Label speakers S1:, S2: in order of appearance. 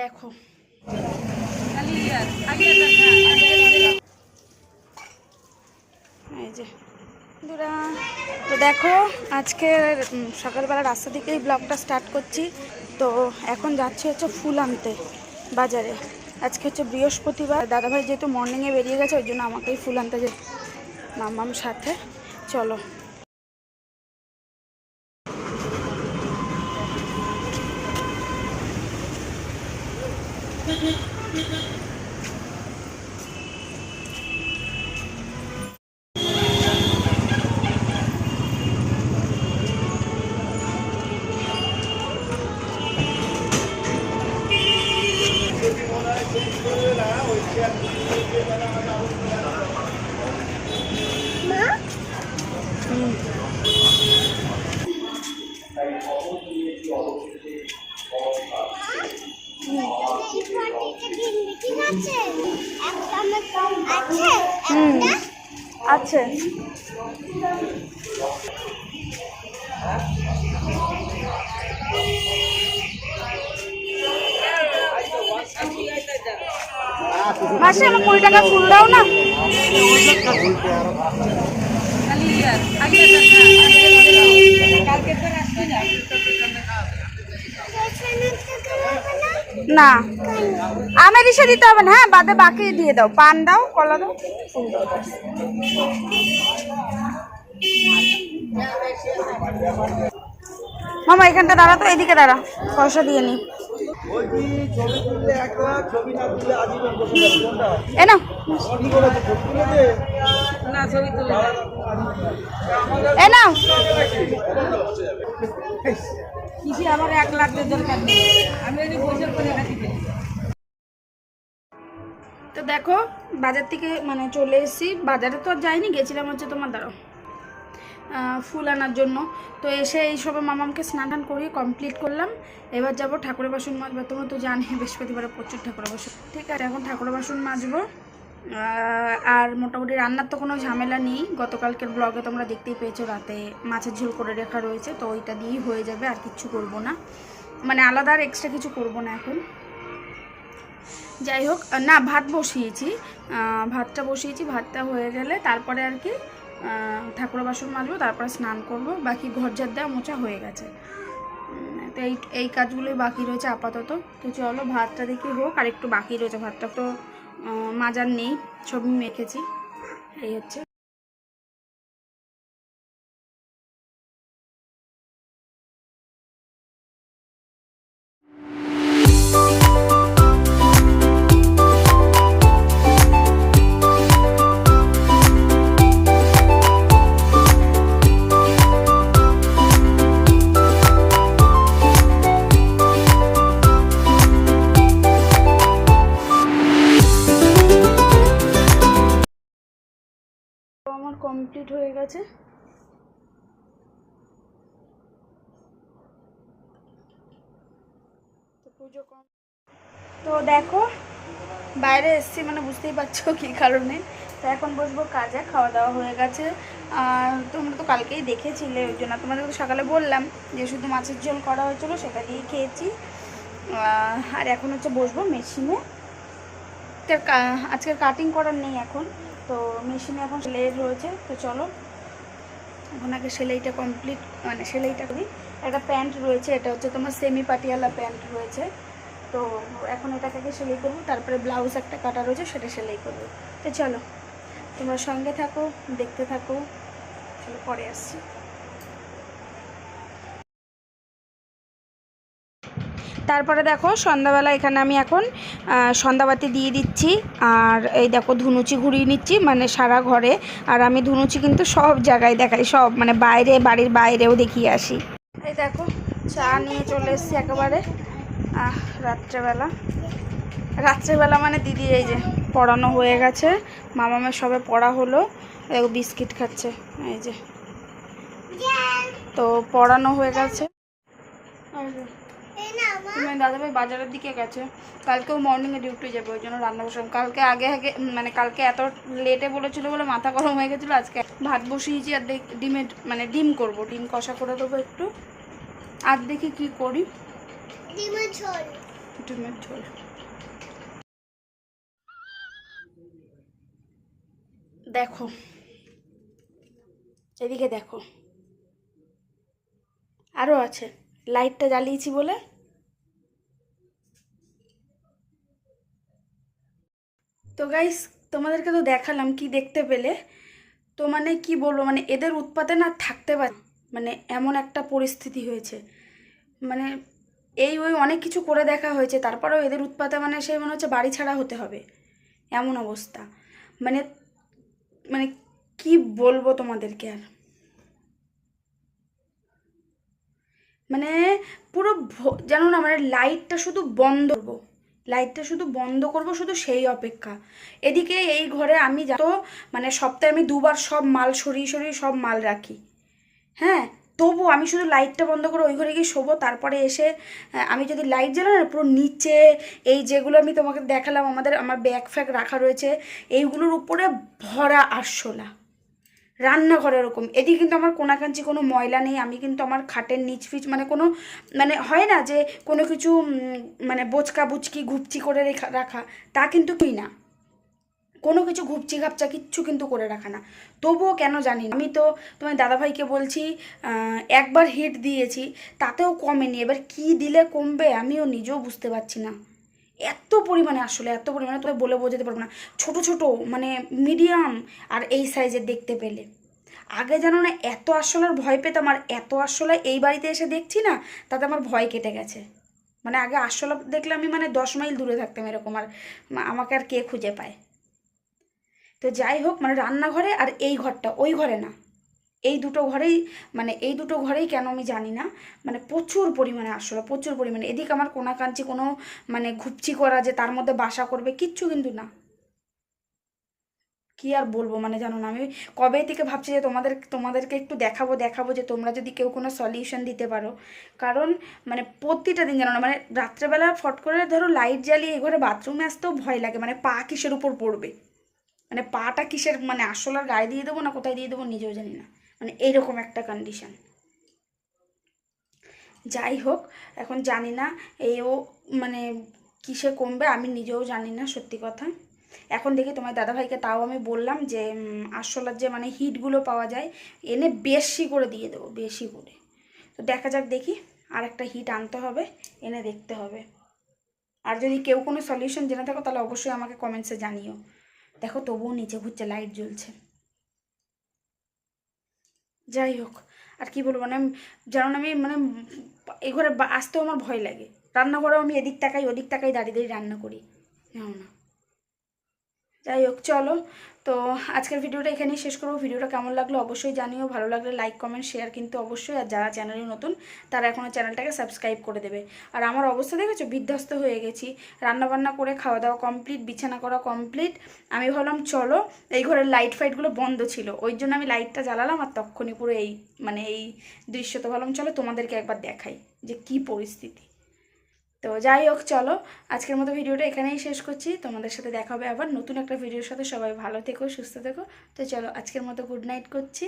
S1: দেখো এই যে তো দেখো আজকে সকালবেলা রাস্তা থেকেই ব্লগটা স্টার্ট করছি। তো এখন যাচ্ছি হচ্ছে ফুল আনতে বাজারে। আজকে হচ্ছে বৃহস্পতিবার, দাদাভাই যেহেতু মর্নিংয়ে বেরিয়ে গেছে ওই জন্য আমাকেই ফুল আনতে যে মামাম সাথে। চলো আছে মাসে আমার 20 টাকা ফুল দাও না। না আমের ইসে দিতে হবে না, হ্যাঁ বাদে বাকি দিয়ে দাও, পান দাও, কলা দাও, ফুল দাও। মামা এখানটা দাঁড়া, তো এদিকে দাঁড়া, পয়সা দিয়ে নি। এ না এ নাও আমার 1 লাখ দরকার নেই, আমি তো দেখো বাজার থেকে মানে চলে এসেছি। বাজারে তো আর যাইনি, গেছিলাম হচ্ছে তোমার দাঁড়াও ফুল আনার জন্য। তো এসে এই সবে মামামকে স্নান টান করিয়ে কমপ্লিট করলাম। এবার যাবো ঠাকুরের বাসন মাজবো। তোমরা তো জানি বৃহস্পতিবারে প্রচুর ঠাকুরের বাসন। ঠিক আছে, এখন ঠাকুরের বাসন মাজবো। আর মোটামুটি রান্নার তো কোনো ঝামেলা নেই। গতকালকের ব্লগে তোমরা দেখতেই পেয়েছো, রাতে মাছের ঝোল করে রাখা রয়েছে, তো ওইটা দিয়েই হয়ে যাবে। আর কিচ্ছু করবো না, মানে আলাদা আর এক্সট্রা কিছু করবো না এখন। যাই হোক, না ভাত বসিয়েছি, ভাতটা হয়ে গেলে তারপরে আর কি ঠাকুরের বাসন মাজবো, তারপরে স্নান করব। বাকি ঘর ঝাড় দেওয়া মোছা হয়ে গেছে। তো এই কাজগুলোই বাকি রয়েছে আপাতত। তো চলো ভাতটা দেখি হোক, আর একটু বাকি রয়েছে। ভাতটা তো মাজার নেই, সবই মেখেছি। এই হচ্ছে আমার কমপ্লিট হয়ে গেছে। তো দেখো বাইরে এসছি, মানে বুঝতেই পারছো কী কারণে। তো এখন বসবো কাজে। খাওয়া দাওয়া হয়ে গেছে, আর তোমরা তো কালকেই দেখেছিলে, ওই জন্য তোমাদের তো সকালে বললাম যে শুধু মাছের ঝোল করা হয়েছিলো, সেটা দিয়েই খেয়েছি। আর এখন হচ্ছে বসবো মেশিনে। আজকের কাটিং করার নেই এখন, তো মেশিনে এখন সেলাই রয়েছে। তো চলো এখন আগে সেলাইটা কমপ্লিট, মানে সেলাইটা করি। একটা প্যান্ট রয়েছে, এটা হচ্ছে তোমার সেমি পাটিয়ালা প্যান্ট রয়েছে। তো এখন এটাকে আগে সেলাই করবো, তারপরে ব্লাউজ একটা কাটা রয়েছে সেটা সেলাই করবো। তো চলো তোমরা সঙ্গে থাকো, দেখতে থাকো। চলো পরে আসছি। তারপরে দেখো সন্ধ্যাবেলা এখানে আমি এখন সন্ধ্যাবাতি দিয়ে দিচ্ছি। আর এই দেখো ধুনুচি ঘুরিয়ে নিচ্ছি, মানে সারা ঘরে। আর আমি ধুনুচি কিন্তু সব জায়গায় দেখাই, সব মানে বাইরে, বাড়ির বাইরেও দেখিয়ে আসি। এই দেখো চা নিয়ে চলে এসেছি একেবারে রাত্রেবেলা মানে দিদি এই যে পড়ানো হয়ে গেছে, মামামের সবে পড়া হলো, বিস্কিট খাচ্ছে এই যে। তো পড়ানো হয়ে গেছে। দাদাভাই বাজারের দিকে গেছে, কালকেও মর্নিংয়ে ডিউটি যাবে, ওই জন্য রান্না বসালাম। কালকে আগে মানে কালকে এত লেটে বলেছিল বলে মাথা গরম হয়ে গেছিলো। আজকে ভাত বসিয়েছি, আর ডিম করব, ডিম কষা করে দেবো একটু। আর দেখি কি করি, ডিমের ঝোল। দেখো এদিকে দেখো, আরও আছে, লাইটটা জ্বালিয়েছি বলে। তো গাইস, তোমাদেরকে তো দেখালাম, কি দেখতে পেলে? তো মানে কি বলবো, মানে এদের উৎপাতে না থাকতে পারে, মানে এমন একটা পরিস্থিতি হয়েছে। মানে এই ওই অনেক কিছু করে দেখা হয়েছে, তারপরেও এদের উৎপাতে মানে সেই মনে হচ্ছে বাড়ি ছাড়া হতে হবে, এমন অবস্থা। মানে মানে কি বলবো তোমাদেরকে আর, মানে পুরো জানো না, মানে লাইটটা শুধু বন্ধ করবো, লাইটটা শুধু বন্ধ করব, শুধু সেই অপেক্ষা। এদিকে এই ঘরে আমি তো মানে সপ্তাহে আমি 2বার সব মাল সরিয়ে সরিয়ে সব মাল রাখি, হ্যাঁ, তবু আমি শুধু লাইটটা বন্ধ করে ওই ঘরে গিয়ে শোবো। তারপরে এসে আমি যদি লাইট জ্বালাই না, পুরো নিচে এই যেগুলো আমি তোমাকে দেখালাম আমার ব্যাগ ফ্যাগ রাখা রয়েছে, এইগুলোর উপরে ভরা আরশোলা। রান্নাঘরে এরকম, এদিকে কিন্তু আমার কোনাকাঞ্চি কোনো ময়লা নেই। আমি কিন্তু আমার খাটের নিচ ফিচ মানে কোনো, মানে হয় না যে কোনো কিছু মানে বোচকা বুচকি ঘুপচি করে রাখা, তা কিন্তু তুই না, কোনো কিছু ঘুপচি ঘাপচা কিচ্ছু কিন্তু করে রাখা না। তবুও কেন জানি না, আমি তো তোমার দাদাভাইকে বলছি, একবার হিট দিয়েছি, তাতেও কমেনি। এবার কি দিলে কমবে আমিও নিজেও বুঝতে পারছি না। এত পরিমাণে, আসলে এত পরিমাণে তো বলে বোঝাতে পারবো না। ছোট ছোট মানে মিডিয়াম আর এই সাইজের দেখতে পেলে। আগে জানো না এত আরশোলার ভয় পেতাম, আর এত আরশোলা এই বাড়িতে এসে দেখছি না, তাতে আমার ভয় কেটে গেছে। মানে আগে আরশোলা দেখলে আমি মানে 10 মাইল দূরে থাকতাম এরকম, আর আমাকে আর কে খুঁজে পায়। তো যাই হোক, মানে রান্নাঘরে আর এই ঘরটা, ওই ঘরে না, এই দুটো ঘরেই, মানে এই দুটো ঘরেই কেন আমি জানি না, মানে প্রচুর পরিমাণে আসলে প্রচুর পরিমাণে। এদিকে আমার কোনাকাঞ্চি কোনো মানে ঘুপচি করা যে তার মধ্যে বাসা করবে কিচ্ছু কিন্তু না। কি আর বলবো, মানে জানো না, আমি কবে থেকে ভাবছি যে তোমাদেরকে একটু দেখাবো দেখাবো, যে তোমরা যদি কেউ কোনো সলিউশন দিতে পারো। কারণ মানে প্রতিটা দিন জানো না, মানে রাত্রেবেলা ফট করে ধরো লাইট জ্বালিয়ে এই ঘরে বাথরুমে আসতেও ভয় লাগে, মানে পা কিসের উপর পড়বে, মানে পাটা কিসের, মানে আসলার গায়ে দিয়ে দেবো না কোথায় দিয়ে দেবো নিজেও জানি না, মানে এইরকম একটা কন্ডিশন। যাই হোক, এখন জানি না ও মানে কিসে কমবে, আমি নিজেও জানি না সত্যি কথা। এখন দেখি তোমার দাদাভাইকে তাও আমি বললাম যে আসলার যে মানে হিটগুলো পাওয়া যায়, এনে বেশি করে দিয়ে দেবো, বেশি করে। তো দেখা যাক, দেখি আর একটা হিট আনতে হবে, এনে দেখতে হবে। আর যদি কেউ কোনো সলিউশন জেনে থাকো তাহলে অবশ্যই আমাকে কমেন্টসে জানিও। দেখো তবুও নিচে ঘুরছে, লাইট জ্বলছে। যাই হোক, আর কি বলবো, মানে জানো না, আমি মানে এই ঘরে আসতেও আমার ভয় লাগে। রান্নাঘরেও আমি এদিক তাকাই ওদিক তাকাই, দাঁড়িয়ে দাঁড়িয়ে রান্না করি, জানো না। যাই হোক চলো, তো আজকের ভিডিওটা এখানেই শেষ করবো। ভিডিওটা কেমন লাগলো অবশ্যই জানিও, ভালো লাগলে লাইক কমেন্ট শেয়ার কিন্তু অবশ্যই। আর যারা চ্যানেলে নতুন তারা এখনও চ্যানেলটাকে সাবস্ক্রাইব করে দেবে। আর আমার অবস্থা দেখেছো, বিধ্বস্ত হয়ে গেছি। রান্নাবান্না করে খাওয়া দাওয়া কমপ্লিট, বিছানা করা কমপ্লিট। আমি ভাবলাম চলো, এই ঘরের লাইট ফাইটগুলো বন্ধ ছিল, ওই জন্য আমি লাইটটা জ্বালালাম, আর তখনই পুরো এই মানে এই দৃশ্যটা ভাবলাম চলো তোমাদেরকে একবার দেখাই যে কি পরিস্থিতি। তো যাই হোক চলো, আজকের মতো ভিডিওটা এখানেই শেষ করছি। তোমাদের সাথে দেখা হবে আবার নতুন একটা ভিডিওর সাথে। সবাই ভালো থেকো, সুস্থ থেকো। তো চলো আজকের মতো গুড নাইট করছি।